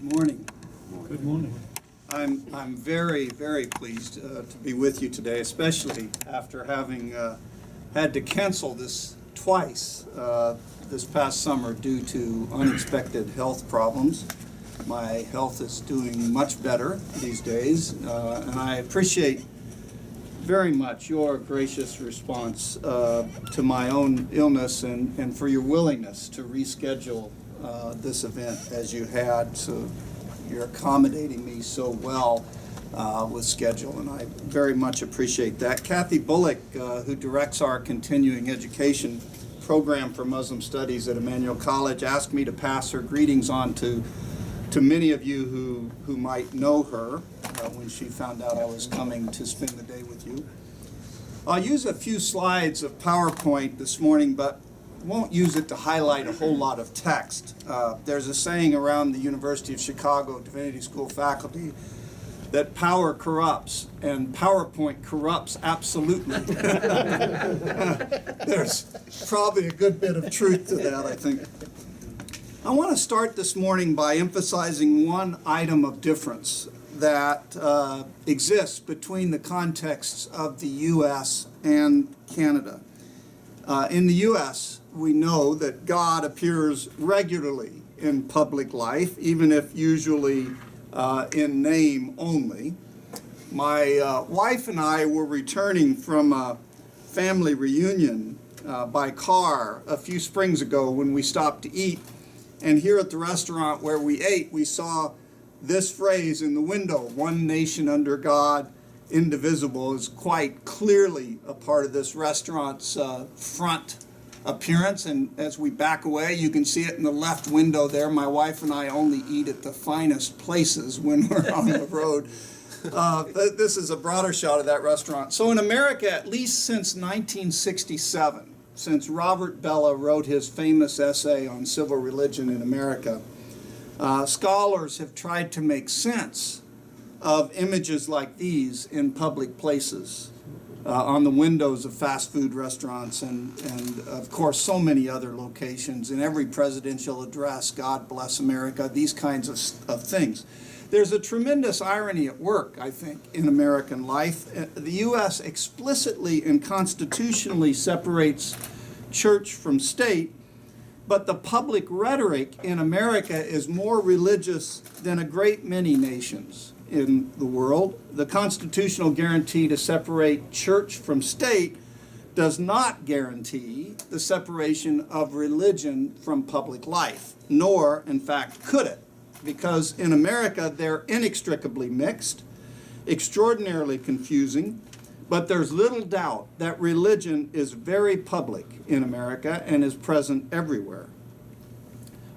Good morning. Good morning. I'm very, very pleased to be with you today, especially after having had to cancel this twice this past summer due to unexpected health problems. My health is doing much better these days, and I appreciate very much your gracious response to my own illness and for your willingness to reschedule this event as you had. So you're accommodating me so well with schedule, and I very much appreciate that. Kathy Bullock, who directs our continuing education program for Muslim studies at Emmanuel College, asked me to pass her greetings on to many of you who might know her when she found out I was coming to spend the day with you. I'll use a few slides of PowerPoint this morning, but won't use it to highlight a whole lot of text. There's a saying around the University of Chicago Divinity School faculty that power corrupts, and PowerPoint corrupts absolutely. There's probably a good bit of truth to that, I think. I want to start this morning by emphasizing one item of difference that exists between the contexts of the U.S. and Canada. In the U.S., we know that God appears regularly in public life, even if usually in name only. My wife and I were returning from a family reunion by car a few springs ago when we stopped to eat. And here at the restaurant where we ate, we saw this phrase in the window, "One nation under God, indivisible," is quite clearly a part of this restaurant's front appearance. And as we back away, you can see it in the left window there. My wife and I only eat at the finest places when we're on the road. This is a broader shot of that restaurant. So in America, at least since 1967, since Robert Bellah wrote his famous essay on civil religion in America, scholars have tried to make sense of images like these in public places, on the windows of fast food restaurants and of course so many other locations, in every presidential address, "God bless America," these kinds of things. There's a tremendous irony at work, I think, in American life. The U.S. explicitly and constitutionally separates church from state, but the public rhetoric in America is more religious than a great many nations in the world. The constitutional guarantee to separate church from state does not guarantee the separation of religion from public life, nor, in fact, could it, because in America they're inextricably mixed, extraordinarily confusing, but there's little doubt that religion is very public in America and is present everywhere.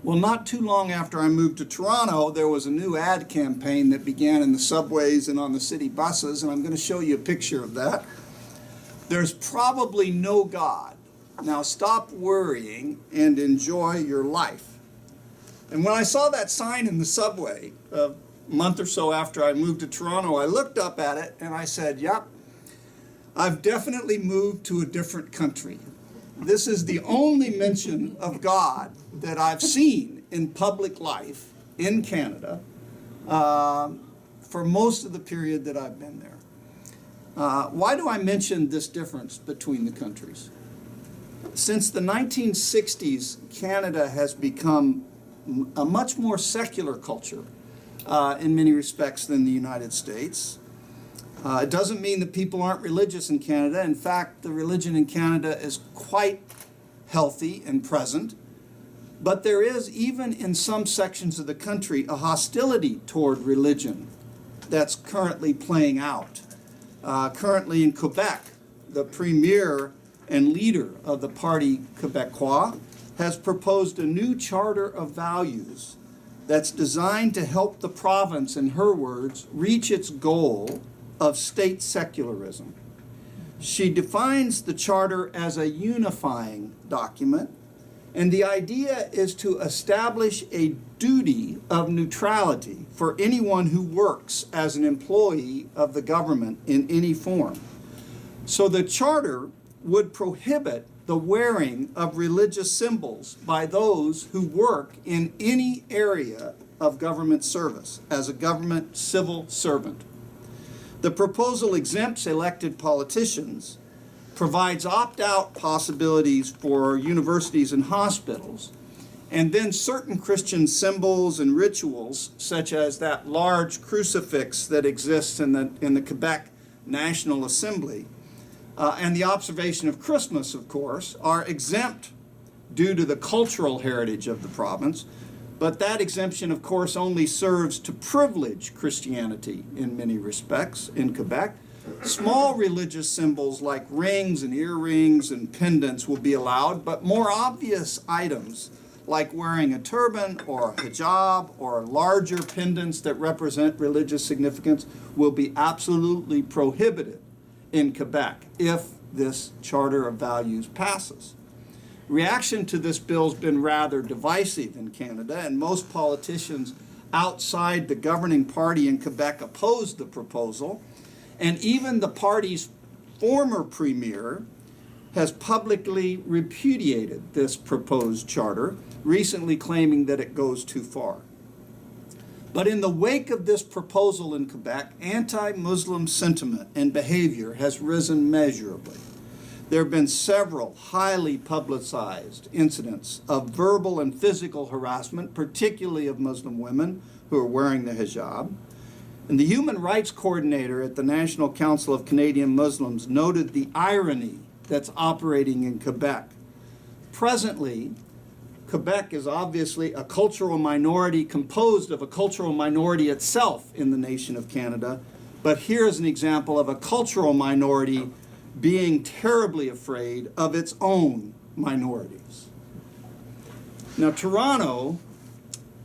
Well, not too long after I moved to Toronto, there was a new ad campaign that began in the subways and on the city buses, and I'm going to show you a picture of that. "There's probably no God. Now stop worrying and enjoy your life." And when I saw that sign in the subway a month or so after I moved to Toronto, I looked up at it and I said, yep, I've definitely moved to a different country. This is the only mention of God that I've seen in public life in Canada for most of the period that I've been there. Why do I mention this difference between the countries? Since the 1960s, Canada has become a much more secular culture in many respects than the United States. It doesn't mean that people aren't religious in Canada. In fact, the religion in Canada is quite healthy and present. But there is, even in some sections of the country, a hostility toward religion that's currently playing out. Currently in Quebec, the premier and leader of the Parti Québécois has proposed a new charter of values that's designed to help the province, in her words, reach its goal of state secularism. She defines the charter as a unifying document, and the idea is to establish a duty of neutrality for anyone who works as an employee of the government in any form. So the charter would prohibit the wearing of religious symbols by those who work in any area of government service as a government civil servant. The proposal exempts elected politicians, provides opt-out possibilities for universities and hospitals, and then certain Christian symbols and rituals, such as that large crucifix that exists in the Quebec National Assembly, and the observation of Christmas, of course, are exempt due to the cultural heritage of the province, but that exemption, of course, only serves to privilege Christianity in many respects in Quebec. Small religious symbols like rings and earrings and pendants will be allowed, but more obvious items like wearing a turban or a hijab or larger pendants that represent religious significance will be absolutely prohibited in Quebec if this Charter of Values passes. Reaction to this bill has been rather divisive in Canada, and most politicians outside the governing party in Quebec opposed the proposal, and even the party's former premier has publicly repudiated this proposed charter, recently claiming that it goes too far. But in the wake of this proposal in Quebec, anti-Muslim sentiment and behavior has risen measurably. There have been several highly publicized incidents of verbal and physical harassment, particularly of Muslim women who are wearing the hijab. And the human rights coordinator at the National Council of Canadian Muslims noted the irony that's operating in Quebec. Presently, Quebec is obviously a cultural minority composed of a cultural minority itself in the nation of Canada, but here's an example of a cultural minority being terribly afraid of its own minorities. Now, Toronto,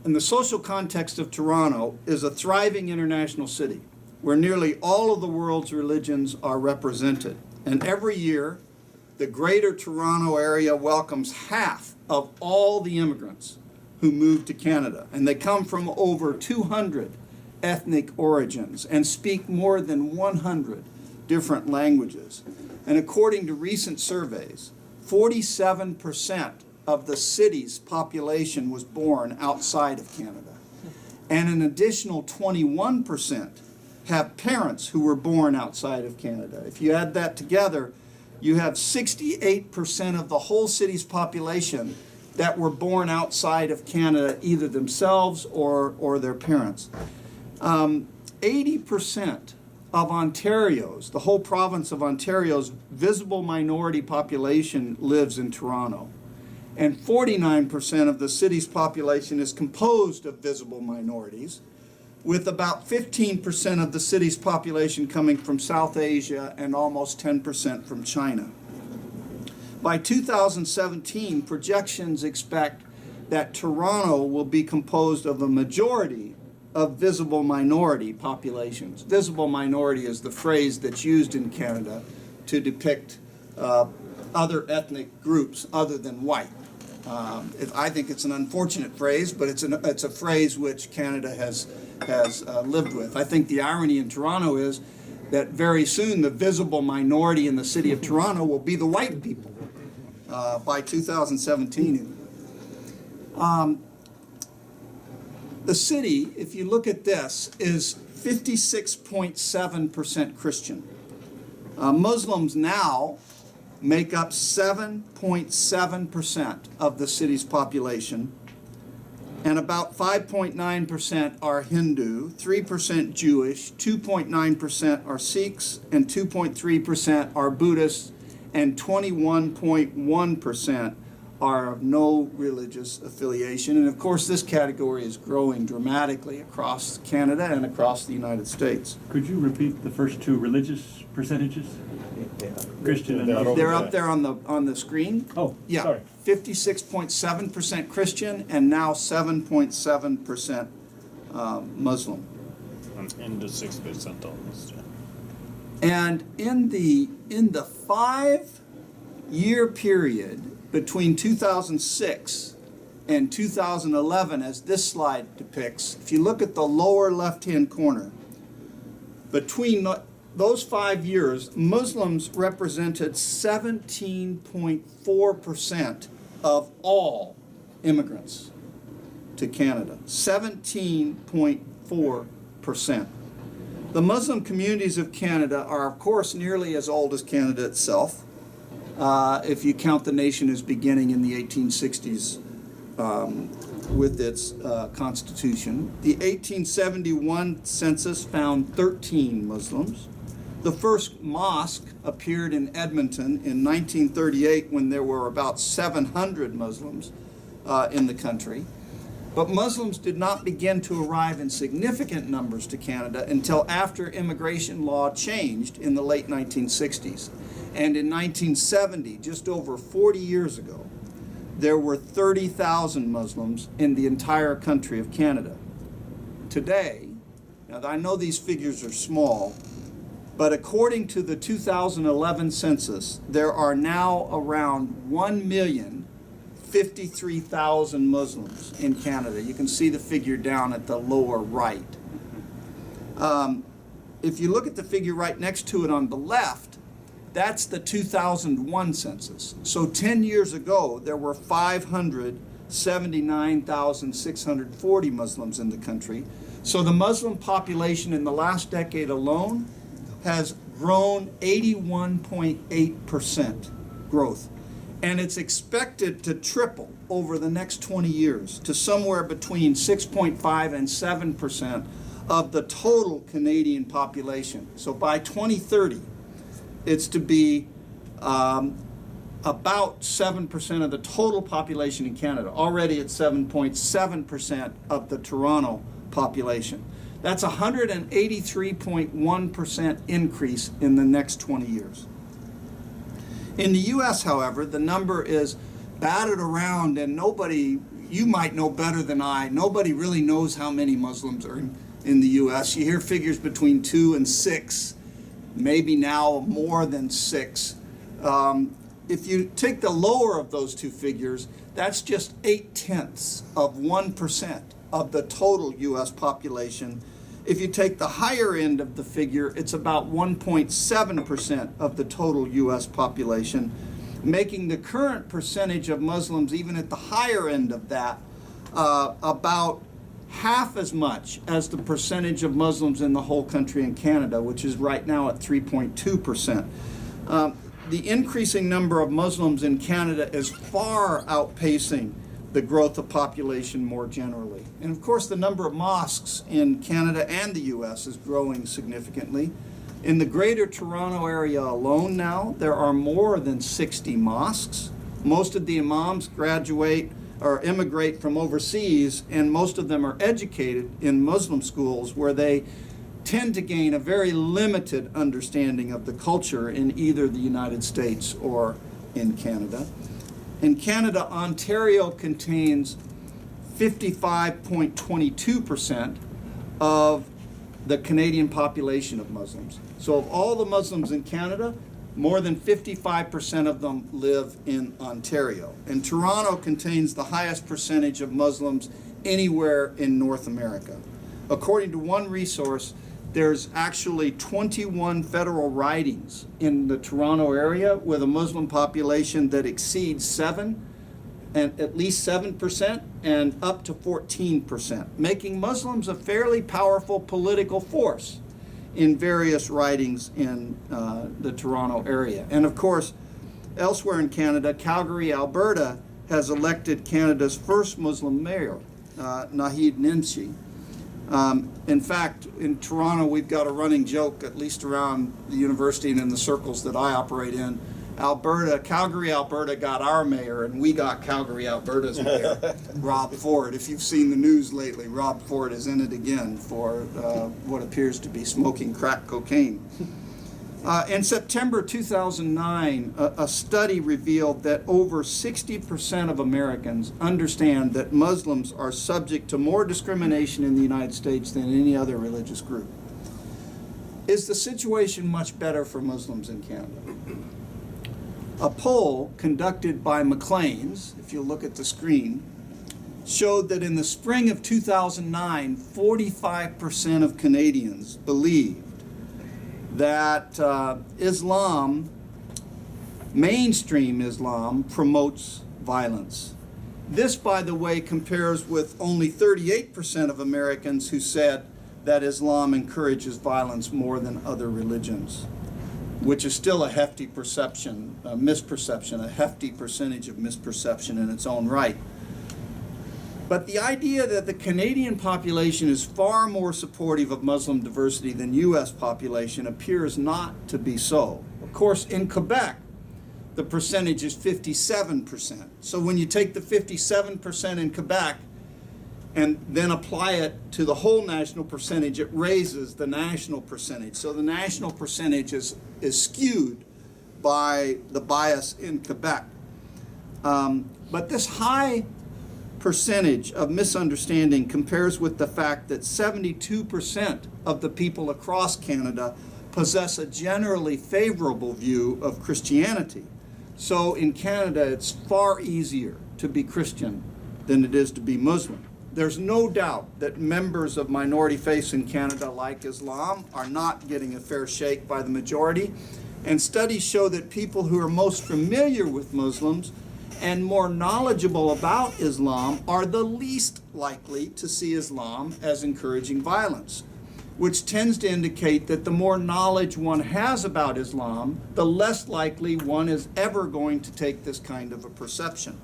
in the social context of Toronto, is a thriving international city where nearly all of the world's religions are represented. And every year, the Greater Toronto area welcomes half of all the immigrants who move to Canada. And they come from over 200 ethnic origins and speak more than 100 different languages. And according to recent surveys, 47% of the city's population was born outside of Canada. And an additional 21% have parents who were born outside of Canada. If you add that together, you have 68% of the whole city's population that were born outside of Canada, either themselves or their parents. 80% of Ontario's, the whole province of Ontario's visible minority population lives in Toronto. And 49% of the city's population is composed of visible minorities, with about 15% of the city's population coming from South Asia and almost 10% from China. By 2017, projections expect that Toronto will be composed of a majority of visible minority populations. Visible minority is the phrase that's used in Canada to depict other ethnic groups other than white. I think it's an unfortunate phrase, but it's a phrase which Canada has lived with. I think the irony in Toronto is that very soon the visible minority in the city of Toronto will be the white people by 2017. The city, if you look at this, is 56.7% Christian. Muslims now make up 7.7% of the city's population, and about 5.9% are Hindu, 3% Jewish, 2.9% are Sikhs, and 2.3% are Buddhists, and 21.1% are of no religious affiliation. And of course, this category is growing dramatically across Canada and across the United States. Could you repeat the first two religious percentages? Christian and they're up there on the screen. Oh, yeah, sorry. 56.7% Christian and now 7.7% Muslim. Into 6% almost. Yeah. And in the 5-year period between 2006 and 2011, as this slide depicts, if you look at the lower left-hand corner, between those 5 years, Muslims represented 17.4% of all immigrants to Canada, 17.4%. The Muslim communities of Canada are, of course, nearly as old as Canada itself, if you count the nation as beginning in the 1860s with its constitution. The 1871 census found 13 Muslims. The first mosque appeared in Edmonton in 1938 when there were about 700 Muslims in the country. But Muslims did not begin to arrive in significant numbers to Canada until after immigration law changed in the late 1960s. And in 1970, just over 40 years ago, there were 30,000 Muslims in the entire country of Canada. Today, now I know these figures are small, but according to the 2011 census, there are now around 1,053,000 Muslims in Canada. You can see the figure down at the lower right. If you look at the figure right next to it on the left, that's the 2001 census. So 10 years ago, there were 579,640 Muslims in the country. So the Muslim population in the last decade alone has grown 81.8% growth. And it's expected to triple over the next 20 years to somewhere between 6.5 and 7% of the total Canadian population. So by 2030, it's to be about 7% of the total population in Canada. Already it's 7.7% of the Toronto population. That's a 183.1% increase in the next 20 years. In the U.S., however, the number is batted around, and nobody, you might know better than I, nobody really knows how many Muslims are in the U.S. You hear figures between 2 and 6, maybe now more than 6. If you take the lower of those two figures, that's just 0.8% of the total U.S. population. If you take the higher end of the figure, it's about 1.7% of the total U.S. population, making the current percentage of Muslims, even at the higher end of that, about half as much as the percentage of Muslims in the whole country in Canada, which is right now at 3.2%. The increasing number of Muslims in Canada is far outpacing the growth of population more generally. And of course, the number of mosques in Canada and the U.S. is growing significantly. In the Greater Toronto area alone now, there are more than 60 mosques. Most of the imams graduate or immigrate from overseas, and most of them are educated in Muslim schools where they tend to gain a very limited understanding of the culture in either the United States or in Canada. In Canada, Ontario contains 55.22% of the Canadian population of Muslims. So of all the Muslims in Canada, more than 55% of them live in Ontario. And Toronto contains the highest percentage of Muslims anywhere in North America. According to one resource, there's actually 21 federal ridings in the Toronto area with a Muslim population that exceeds 7, and at least 7% and up to 14%, making Muslims a fairly powerful political force in various ridings in the Toronto area. And of course, elsewhere in Canada, Calgary, Alberta has elected Canada's first Muslim mayor, Naheed Nimshi. In fact, in Toronto, we've got a running joke, at least around the university and in the circles that I operate in. Calgary, Alberta got our mayor, and we got Calgary, Alberta's mayor, Rob Ford. If you've seen the news lately, Rob Ford is in it again for what appears to be smoking crack cocaine. In September 2009, a study revealed that over 60% of Americans understand that Muslims are subject to more discrimination in the United States than any other religious group. Is the situation much better for Muslims in Canada? A poll conducted by Maclean's, if you look at the screen, showed that in the spring of 2009, 45% of Canadians believed that mainstream Islam promotes violence. This, by the way, compares with only 38% of Americans who said that Islam encourages violence more than other religions, which is still a hefty perception, a misperception, a hefty percentage of misperception in its own right. But the idea that the Canadian population is far more supportive of Muslim diversity than U.S. population appears not to be so. Of course, in Quebec, the percentage is 57%. So when you take the 57% in Quebec and then apply it to the whole national percentage, it raises the national percentage. So the national percentage is skewed by the bias in Quebec. But this high percentage of misunderstanding compares with the fact that 72% of the people across Canada possess a generally favorable view of Christianity. So in Canada, it's far easier to be Christian than it is to be Muslim. There's no doubt that members of minority faiths in Canada, like Islam, are not getting a fair shake by the majority. And studies show that people who are most familiar with Muslims and more knowledgeable about Islam are the least likely to see Islam as encouraging violence, which tends to indicate that the more knowledge one has about Islam, the less likely one is ever going to take this kind of a perception.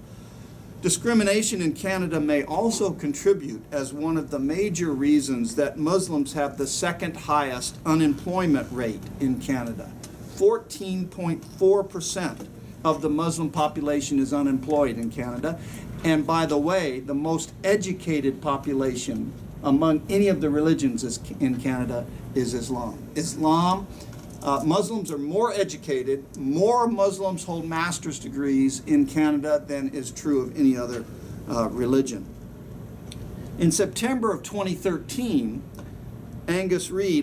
Discrimination in Canada may also contribute as one of the major reasons that Muslims have the second highest unemployment rate in Canada. 14.4% of the Muslim population is unemployed in Canada. And by the way, the most educated population among any of the religions in Canada is Islam. Muslims are more educated. More Muslims hold master's degrees in Canada than is true of any other religion. In September of 2013,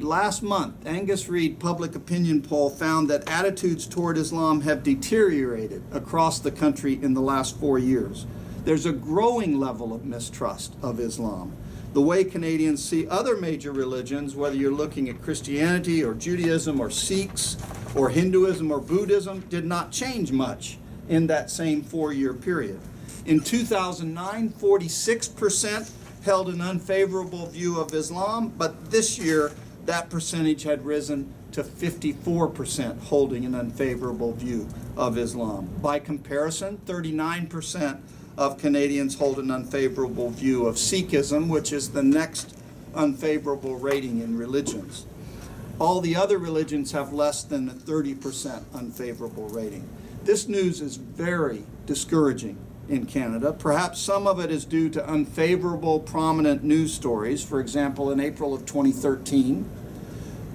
last month, Angus Reid public opinion poll found that attitudes toward Islam have deteriorated across the country in the last 4 years. There's a growing level of mistrust of Islam. The way Canadians see other major religions, whether you're looking at Christianity or Judaism or Sikhs or Hinduism or Buddhism, did not change much in that same 4-year period. In 2009, 46% held an unfavorable view of Islam, but this year that percentage had risen to 54% holding an unfavorable view of Islam. By comparison, 39% of Canadians hold an unfavorable view of Sikhism, which is the next unfavorable rating in religions. All the other religions have less than a 30% unfavorable rating. This news is very discouraging in Canada. Perhaps some of it is due to unfavorable prominent news stories. For example, in April of 2013,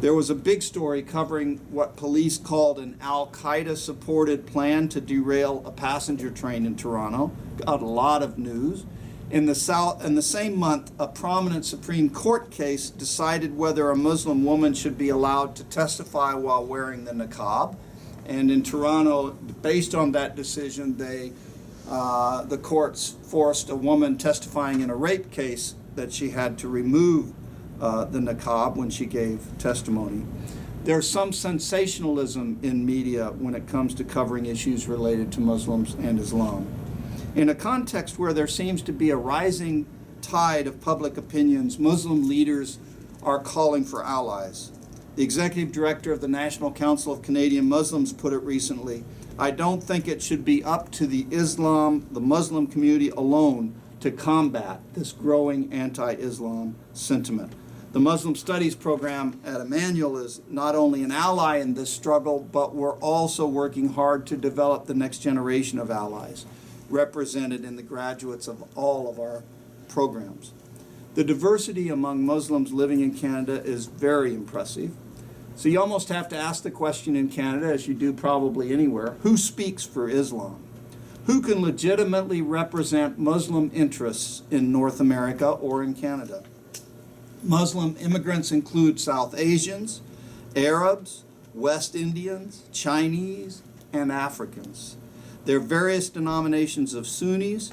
there was a big story covering what police called an Al-Qaeda supported plan to derail a passenger train in Toronto. Got a lot of news. In the same month, a prominent Supreme Court case decided whether a Muslim woman should be allowed to testify while wearing the niqab. And in Toronto, based on that decision, the courts forced a woman testifying in a rape case that she had to remove the niqab when she gave testimony. There's some sensationalism in media when it comes to covering issues related to Muslims and Islam. In a context where there seems to be a rising tide of public opinions, Muslim leaders are calling for allies. The executive director of the National Council of Canadian Muslims put it recently, "I don't think it should be up to the Muslim community alone to combat this growing anti-Islam sentiment." The Muslim Studies program at Emmanuel is not only an ally in this struggle, but we're also working hard to develop the next generation of allies, represented in the graduates of all of our programs. The diversity among Muslims living in Canada is very impressive. So you almost have to ask the question in Canada, as you do probably anywhere, who speaks for Islam? Who can legitimately represent Muslim interests in North America or in Canada? Muslim immigrants include South Asians, Arabs, West Indians, Chinese, and Africans. There are various denominations of Sunnis,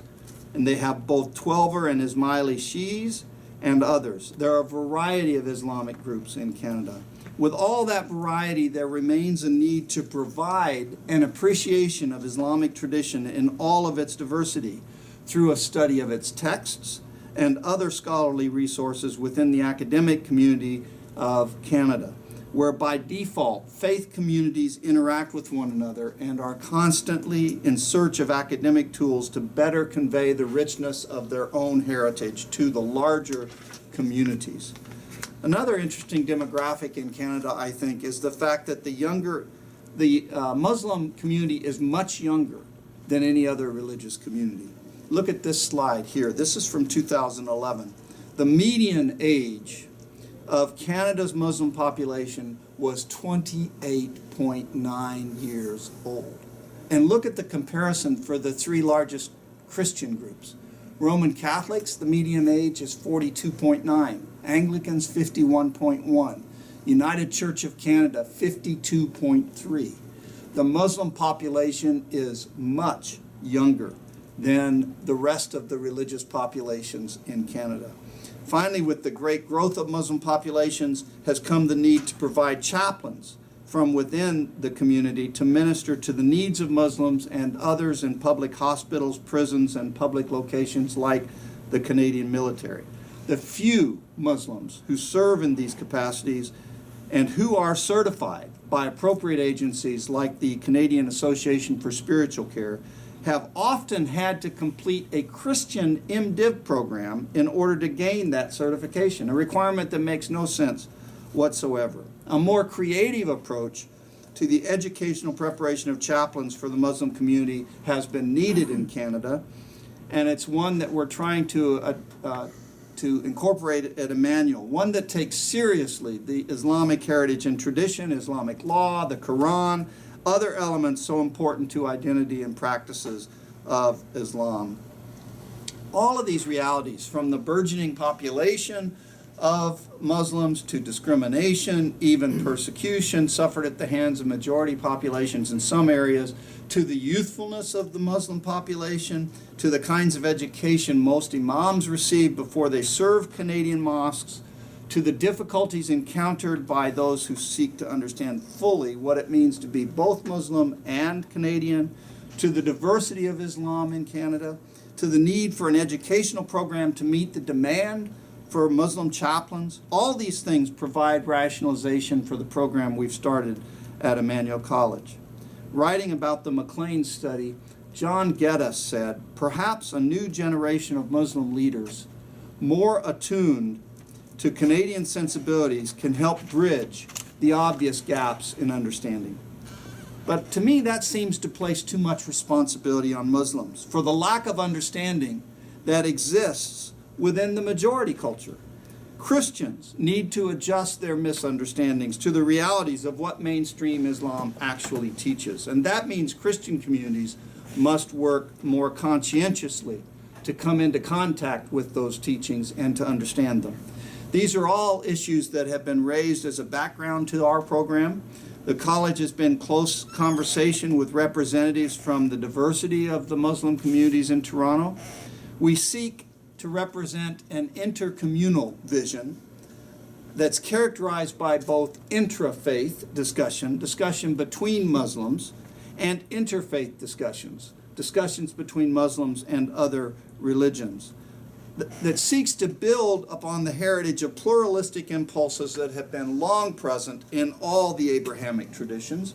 and they have both Twelver and Ismaili Shi'is and others. There are a variety of Islamic groups in Canada. With all that variety, there remains a need to provide an appreciation of Islamic tradition in all of its diversity. through a study of its texts and other scholarly resources within the academic community of Canada, where by default faith communities interact with one another and are constantly in search of academic tools to better convey the richness of their own heritage to the larger communities. Another interesting demographic in Canada, I think, is the fact that the Muslim community is much younger than any other religious community. Look at this slide here. This is from 2011. The median age of Canada's Muslim population was 28.9 years old. And look at the comparison for the three largest Christian groups. Roman Catholics, the median age is 42.9. Anglicans, 51.1. United Church of Canada, 52.3. The Muslim population is much younger than the rest of the religious populations in Canada. Finally, with the great growth of Muslim populations has come the need to provide chaplains from within the community to minister to the needs of Muslims and others in public hospitals, prisons, and public locations like the Canadian military. The few Muslims who serve in these capacities and who are certified by appropriate agencies like the Canadian Association for Spiritual Care have often had to complete a Christian MDiv program in order to gain that certification, a requirement that makes no sense whatsoever. A more creative approach to the educational preparation of chaplains for the Muslim community has been needed in Canada, and it's one that we're trying to incorporate at Emmanuel, one that takes seriously the Islamic heritage and tradition, Islamic law, the Quran, other elements so important to identity and practices of Islam. All of these realities, from the burgeoning population of Muslims to discrimination, even persecution suffered at the hands of majority populations in some areas, to the youthfulness of the Muslim population, to the kinds of education most imams receive before they serve Canadian mosques, to the difficulties encountered by those who seek to understand fully what it means to be both Muslim and Canadian, to the diversity of Islam in Canada, to the need for an educational program to meet the demand for Muslim chaplains. All these things provide rationalization for the program we've started at Emmanuel College. Writing about the McLean study, John Geddes said, "Perhaps a new generation of Muslim leaders, more attuned to Canadian sensibilities, can help bridge the obvious gaps in understanding." But to me, that seems to place too much responsibility on Muslims for the lack of understanding that exists within the majority culture. Christians need to adjust their misunderstandings to the realities of what mainstream Islam actually teaches. And that means Christian communities must work more conscientiously to come into contact with those teachings and to understand them. These are all issues that have been raised as a background to our program. The college has been in close conversation with representatives from the diversity of the Muslim communities in Toronto. We seek to represent an intercommunal vision that's characterized by both intra-faith discussion between Muslims, and interfaith discussions between Muslims and other religions, that seeks to build upon the heritage of pluralistic impulses that have been long present in all the Abrahamic traditions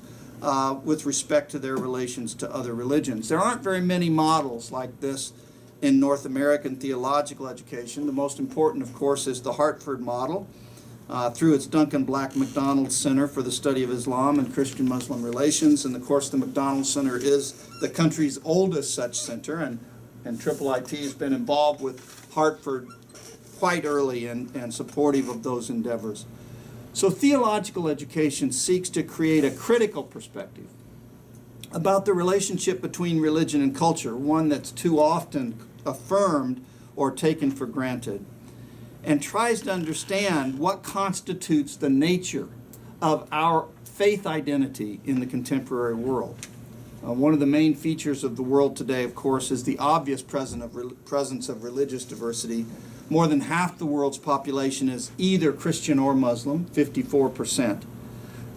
with respect to their relations to other religions. There aren't very many models like this in North American theological education. The most important, of course, is the Hartford model through its Duncan Black Macdonald Center for the Study of Islam and Christian-Muslim Relations. And of course, the Macdonald Center is the country's oldest such center, and IIIT has been involved with Hartford quite early and supportive of those endeavors. So theological education seeks to create a critical perspective about the relationship between religion and culture, one that's too often affirmed or taken for granted, and tries to understand what constitutes the nature of our faith identity in the contemporary world. One of the main features of the world today, of course, is the obvious presence of religious diversity. More than half the world's population is either Christian or Muslim, 54%.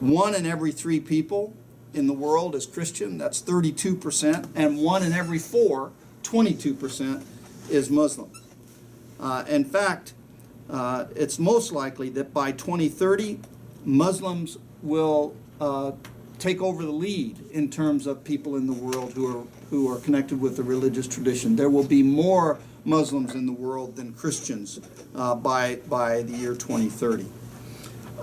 1 in every 3 people in the world is Christian, that's 32%, and 1 in every 4, 22% is Muslim. In fact, it's most likely that by 2030, Muslims will take over the lead in terms of people in the world who are connected with the religious tradition. There will be more Muslims in the world than Christians by the year 2030.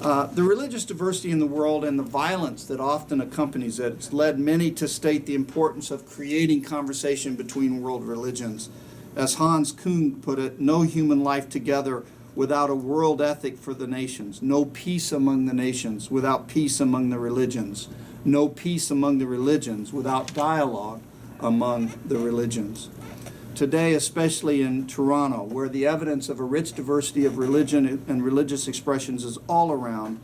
The religious diversity in the world and the violence that often accompanies it has led many to state the importance of creating conversation between world religions. As Hans Kuhn put it, no human life together without a world ethic for the nations, no peace among the nations without peace among the religions, no peace among the religions without dialogue among the religions. Today, especially in Toronto, where the evidence of a rich diversity of religion and religious expressions is all around,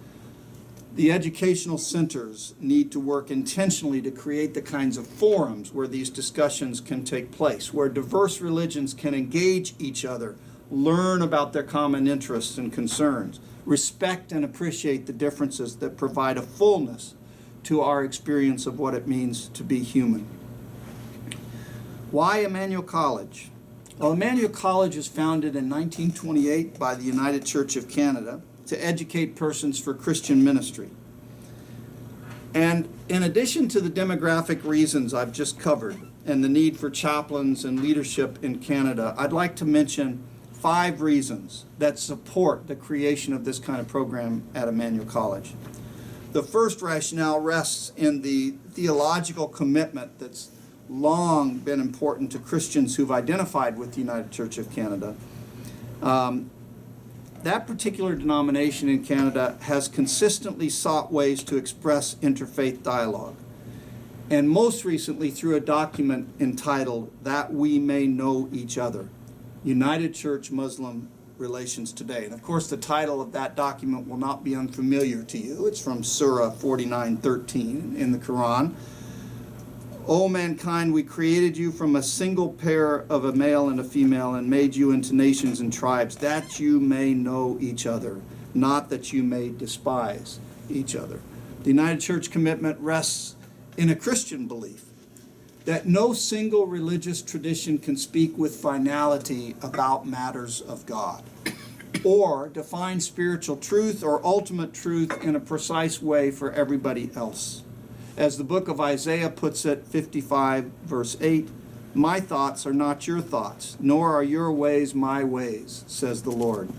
the educational centers need to work intentionally to create the kinds of forums where these discussions can take place, where diverse religions can engage each other, learn about their common interests and concerns, respect and appreciate the differences that provide a fullness to our experience of what it means to be human. Why Emmanuel College? Well, Emmanuel College was founded in 1928 by the United Church of Canada to educate persons for Christian ministry. And in addition to the demographic reasons I've just covered and the need for chaplains and leadership in Canada, I'd like to mention 5 reasons that support the creation of this kind of program at Emmanuel College. The first rationale rests in the theological commitment that's long been important to Christians who've identified with the United Church of Canada. That particular denomination in Canada has consistently sought ways to express interfaith dialogue, and most recently through a document entitled That We May Know Each Other, United Church-Muslim Relations Today. And of course the title of that document will not be unfamiliar to you. It's from Surah 49:13 in the Quran. O mankind, we created you from a single pair of a male and a female and made you into nations and tribes that you may know each other, not that you may despise each other. The United Church commitment rests in a Christian belief that no single religious tradition can speak with finality about matters of God or define spiritual truth or ultimate truth in a precise way for everybody else. As the book of Isaiah puts it, 55 verse 8, my thoughts are not your thoughts, nor are your ways my ways, says the Lord.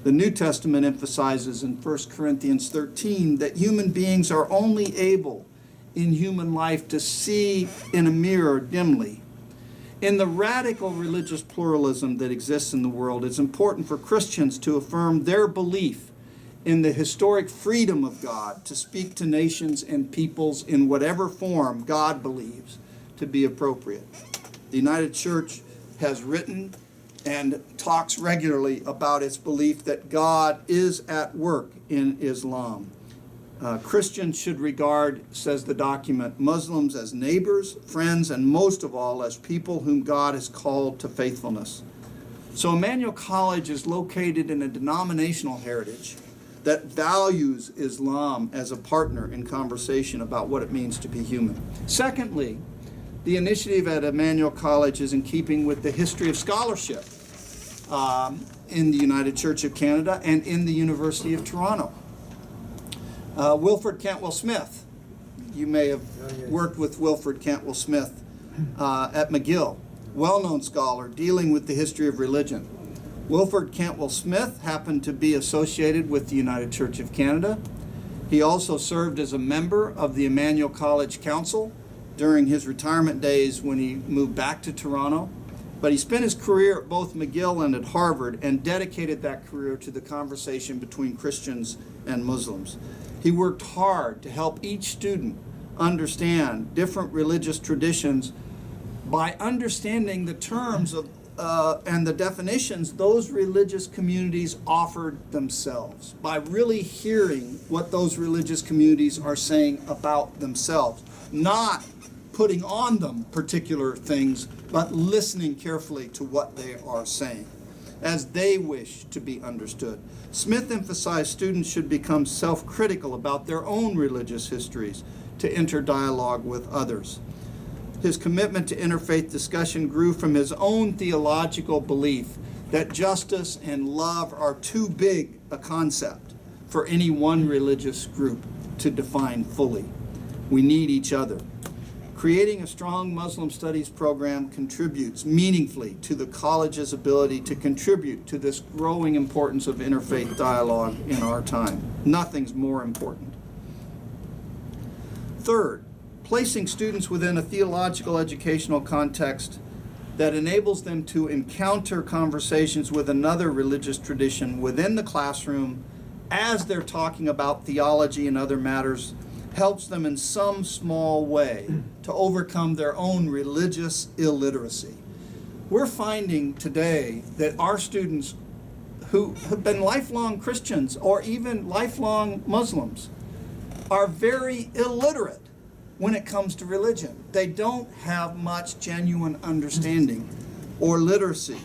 The New Testament emphasizes in 1 Corinthians 13 that human beings are only able in human life to see in a mirror dimly. In the radical religious pluralism that exists in the world, it's important for Christians to affirm their belief in the historic freedom of God to speak to nations and peoples in whatever form God believes to be appropriate. The United Church has written and talks regularly about its belief that God is at work in Islam. Christians should regard, says the document, Muslims as neighbors, friends, and most of all as people whom God has called to faithfulness. So Emmanuel College is located in a denominational heritage that values Islam as a partner in conversation about what it means to be human. Secondly, the initiative at Emmanuel College is in keeping with the history of scholarship in the United Church of Canada and in the University of Toronto. Wilfred Cantwell Smith, you may have worked with Wilfred Cantwell Smith at McGill, well-known scholar dealing with the history of religion. Wilfred Cantwell Smith happened to be associated with the United Church of Canada. He also served as a member of the Emmanuel College Council during his retirement days when he moved back to Toronto. But he spent his career at both McGill and at Harvard and dedicated that career to the conversation between Christians and Muslims. He worked hard to help each student understand different religious traditions by understanding the terms of and the definitions those religious communities offered themselves, by really hearing what those religious communities are saying about themselves, not putting on them particular things, but listening carefully to what they are saying, as they wish to be understood. Smith emphasized students should become self-critical about their own religious histories to enter dialogue with others. His commitment to interfaith discussion grew from his own theological belief that justice and love are too big a concept for any one religious group to define fully. We need each other. Creating a strong Muslim studies program contributes meaningfully to the college's ability to contribute to this growing importance of interfaith dialogue in our time. Nothing's more important. Third, placing students within a theological educational context that enables them to encounter conversations with another religious tradition within the classroom as they're talking about theology and other matters helps them in some small way to overcome their own religious illiteracy. We're finding today that our students who have been lifelong Christians or even lifelong Muslims are very illiterate when it comes to religion. They don't have much genuine understanding or literacy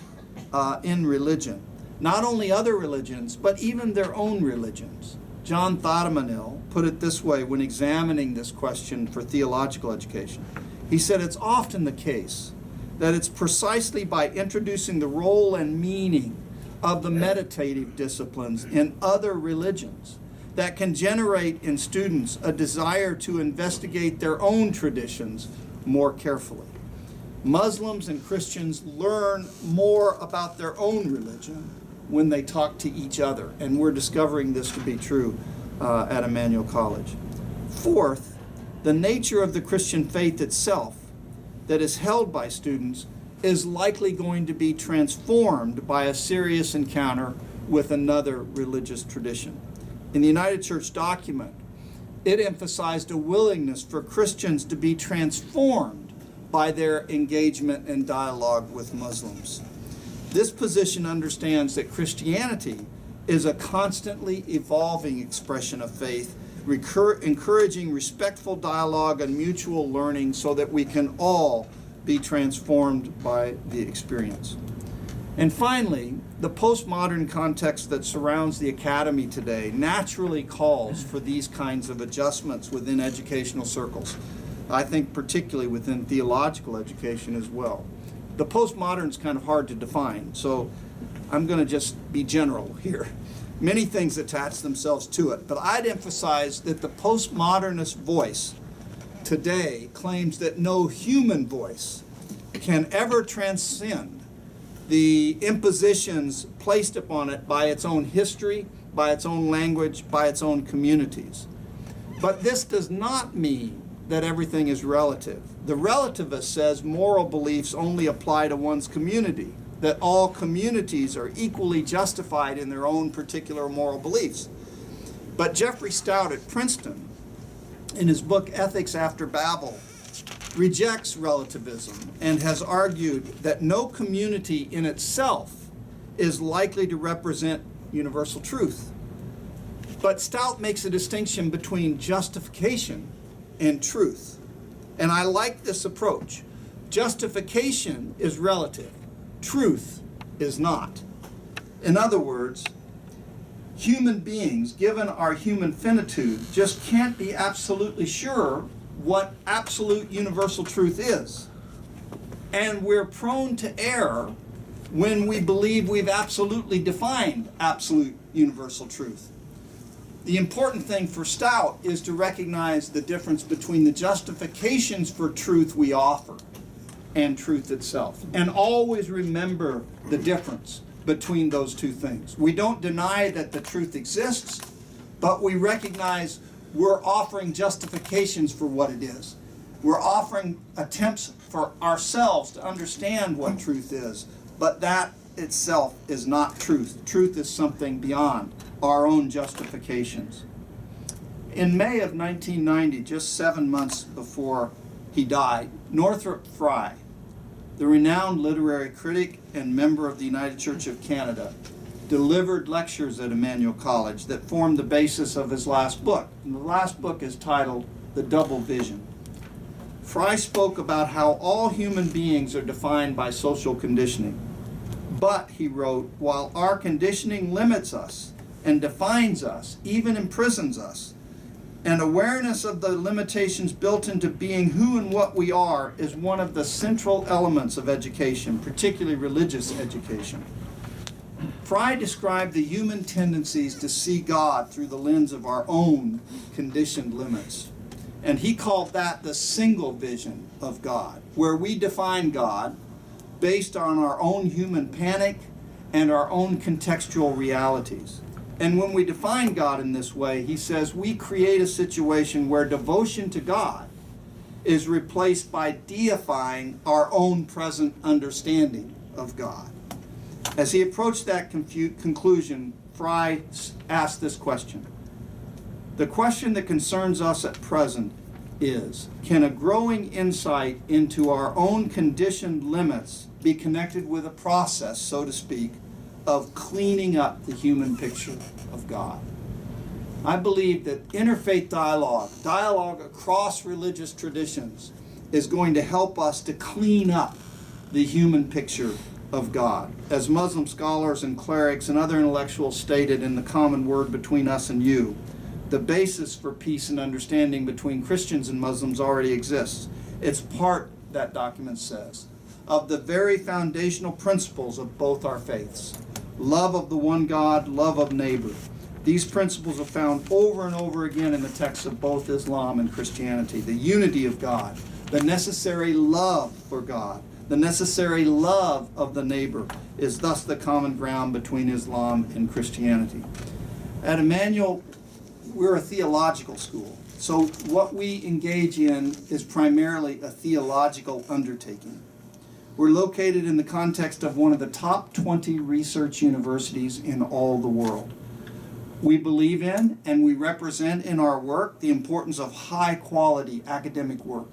in religion. Not only other religions, but even their own religions. John Thottemanil put it this way when examining this question for theological education. He said, it's often the case that it's precisely by introducing the role and meaning of the meditative disciplines in other religions that can generate in students a desire to investigate their own traditions more carefully. Muslims and Christians learn more about their own religion when they talk to each other, and we're discovering this to be true at Emmanuel College. Fourth, the nature of the Christian faith itself that is held by students is likely going to be transformed by a serious encounter with another religious tradition. In the United Church document, it emphasized a willingness for Christians to be transformed by their engagement and dialogue with Muslims. This position understands that Christianity is a constantly evolving expression of faith, encouraging respectful dialogue and mutual learning so that we can all be transformed by the experience. And finally, the postmodern context that surrounds the academy today naturally calls for these kinds of adjustments within educational circles. I think particularly within theological education as well. The postmodern is kind of hard to define, so I'm going to just be general here. Many things attach themselves to it, but I'd emphasize that the postmodernist voice today claims that no human voice can ever transcend the impositions placed upon it by its own history, by its own language, by its own communities. But this does not mean that everything is relative. The relativist says moral beliefs only apply to one's community, that all communities are equally justified in their own particular moral beliefs. But Jeffrey Stout at Princeton, in his book Ethics After Babel, rejects relativism and has argued that no community in itself is likely to represent universal truth. But Stout makes a distinction between justification and truth. And I like this approach. Justification is relative. Truth is not. In other words, human beings, given our human finitude, just can't be absolutely sure what absolute universal truth is. And we're prone to error when we believe we've absolutely defined absolute universal truth. The important thing for Stout is to recognize the difference between the justifications for truth we offer and truth itself. And always remember the difference between those two things. We don't deny that the truth exists, but we recognize we're offering justifications for what it is. We're offering attempts for ourselves to understand what truth is, but that itself is not truth. Truth is something beyond our own justifications. In May of 1990, just 7 months before he died, Northrop Frye, the renowned literary critic and member of the United Church of Canada, delivered lectures at Emmanuel College that formed the basis of his last book. And the last book is titled The Double Vision. Frye spoke about how all human beings are defined by social conditioning. But, he wrote, while our conditioning limits us and defines us, even imprisons us, And awareness of the limitations built into being who and what we are is one of the central elements of education, particularly religious education. Fry described the human tendencies to see God through the lens of our own conditioned limits. And he called that the single vision of God, where we define God based on our own human panic and our own contextual realities. And when we define God in this way, he says we create a situation where devotion to God is replaced by deifying our own present understanding of God. As he approached that conclusion, Fry asked this question. The question that concerns us at present is, can a growing insight into our own conditioned limits be connected with a process, so to speak, of cleaning up the human picture of God? I believe that interfaith dialogue across religious traditions, is going to help us to clean up the human picture of God. As Muslim scholars and clerics and other intellectuals stated in The Common Word Between Us and You, the basis for peace and understanding between Christians and Muslims already exists. It's part, that document says, of the very foundational principles of both our faiths. Love of the one God, love of neighbor. These principles are found over and over again in the texts of both Islam and Christianity. The unity of God, the necessary love for God, the necessary love of the neighbor is thus the common ground between Islam and Christianity. At Emmanuel, we're a theological school. So what we engage in is primarily a theological undertaking. We're located in the context of one of the top 20 research universities in all the world. We believe in and we represent in our work the importance of high-quality academic work,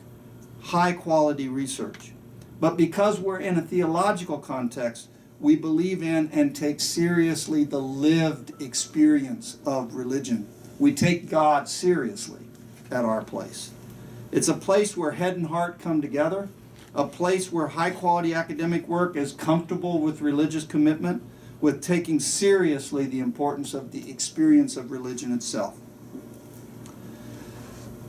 high-quality research. But because we're in a theological context, we believe in and take seriously the lived experience of religion. We take God seriously at our place. It's a place where head and heart come together, a place where high-quality academic work is comfortable with religious commitment, with taking seriously the importance of the experience of religion itself.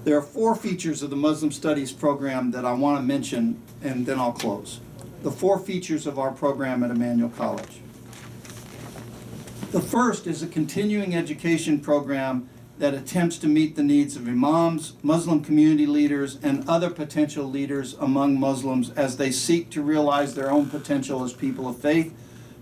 There are 4 features of the Muslim Studies program that I want to mention, and then I'll close. The 4 features of our program at Emmanuel College. The first is a continuing education program that attempts to meet the needs of imams, Muslim community leaders, and other potential leaders among Muslims as they seek to realize their own potential as people of faith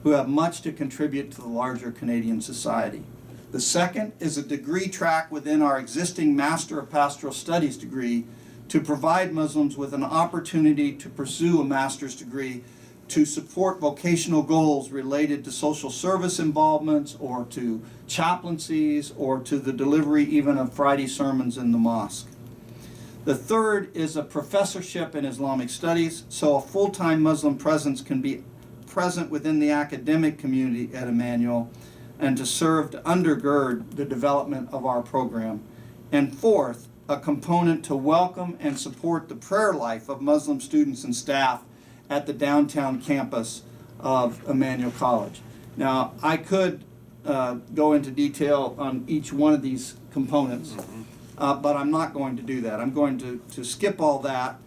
who have much to contribute to the larger Canadian society. The second is a degree track within our existing Master of Pastoral Studies degree to provide Muslims with an opportunity to pursue a master's degree to support vocational goals related to social service involvements or to chaplaincies or to the delivery even of Friday sermons in the mosque. The third is a professorship in Islamic studies, so a full-time Muslim presence can be present within the academic community at Emmanuel and to serve to undergird the development of our program. And fourth, a component to welcome and support the prayer life of Muslim students and staff at the downtown campus of Emmanuel College. Now, I could go into detail on each one of these components, but I'm not going to do that. I'm going to skip all that.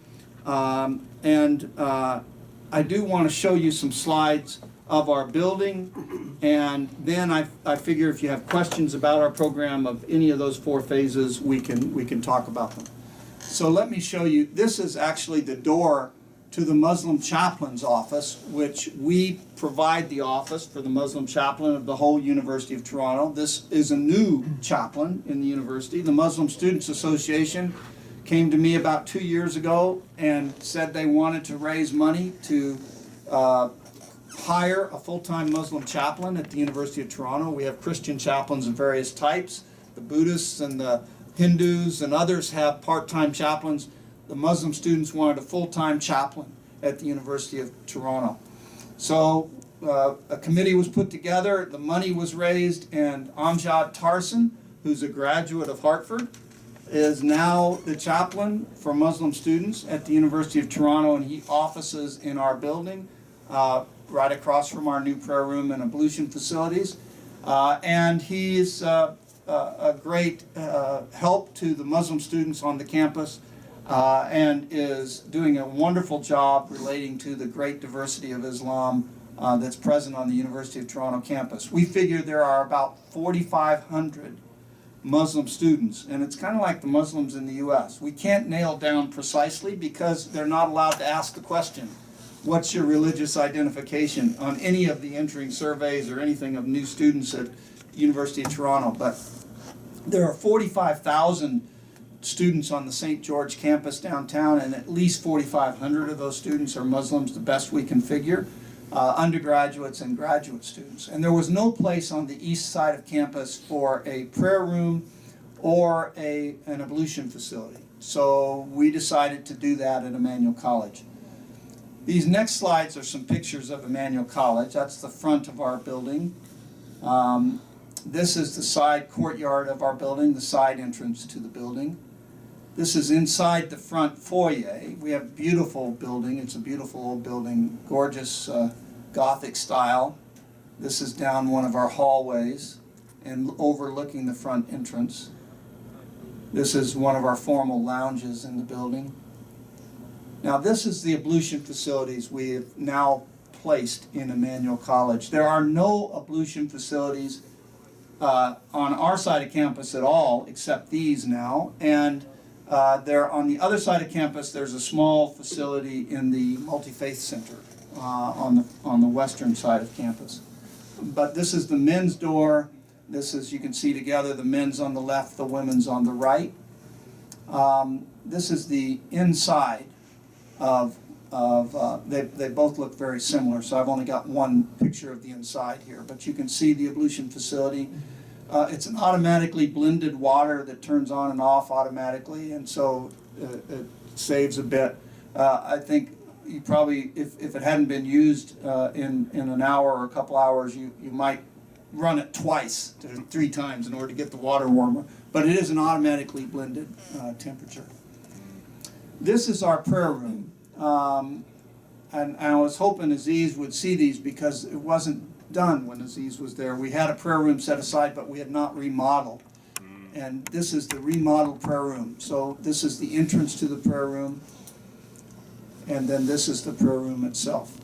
I do want to show you some slides of our building, and then I figure if you have questions about our program of any of those 4 phases, we can talk about them. So let me show you. This is actually the door to the Muslim chaplain's office, which we provide the office for the Muslim chaplain of the whole University of Toronto. This is a new chaplain in the university. The Muslim Students Association came to me about 2 years ago and said they wanted to raise money to hire a full-time Muslim chaplain at the University of Toronto. We have Christian chaplains of various types. The Buddhists and the Hindus and others have part-time chaplains. The Muslim students wanted a full-time chaplain at the University of Toronto. So a committee was put together, the money was raised, and Amjad Tarsin, who's a graduate of Hartford, is now the chaplain for Muslim students at the University of Toronto, and he offices in our building right across from our new prayer room and ablution facilities. And he's a great help to the Muslim students on the campus and is doing a wonderful job relating to the great diversity of Islam that's present on the University of Toronto campus. We figure there are about 4,500 Muslim students, and it's kind of like the Muslims in the U.S. We can't nail down precisely because they're not allowed to ask the question, what's your religious identification, on any of the entering surveys or anything of new students at University of Toronto. But there are 45,000 students on the St. George campus downtown, and at least 4,500 of those students are Muslims, the best we can figure, undergraduates and graduate students. And there was no place on the east side of campus for a prayer room or an ablution facility. So we decided to do that at Emmanuel College. These next slides are some pictures of Emmanuel College. That's the front of our building. This is the side courtyard of our building, the side entrance to the building. This is inside the front foyer. We have a beautiful building. It's a beautiful old building, gorgeous Gothic style. This is down one of our hallways and overlooking the front entrance. This is one of our formal lounges in the building. Now this is the ablution facilities we have now placed in Emmanuel College. There are no ablution facilities on our side of campus at all, except these now. And there on the other side of campus, there's a small facility in the Multi-Faith Center on the western side of campus. But this is the men's door. This is, you can see together, the men's on the left, the women's on the right. This is the inside of they both look very similar, so I've only got one picture of the inside here, but you can see the ablution facility. It's an automatically blended water that turns on and off automatically, and so it saves a bit. I think you probably, if it hadn't been used in an hour or a couple hours, you might run it twice to 3 times in order to get the water warmer, but it is an automatically blended temperature. This is our prayer room. And I was hoping Aziz would see these because it wasn't done when Aziz was there. We had a prayer room set aside, but we had not remodeled. And this is the remodeled prayer room. So this is the entrance to the prayer room, and then this is the prayer room itself.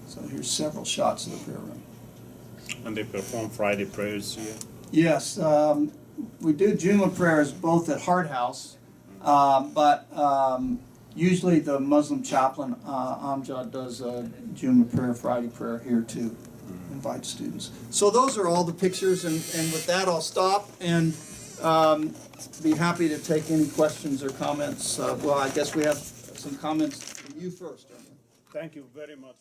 So here's several shots of the prayer room. And they perform Friday prayers here. Yes, we do Juma prayers both at Hart House, but usually the Muslim chaplain, Amjad, does a Juma prayer, Friday prayer here too, invite students. So those are all the pictures, and with that I'll stop and be happy to take any questions or comments. Well, I guess we have some comments from you first. Thank you very much.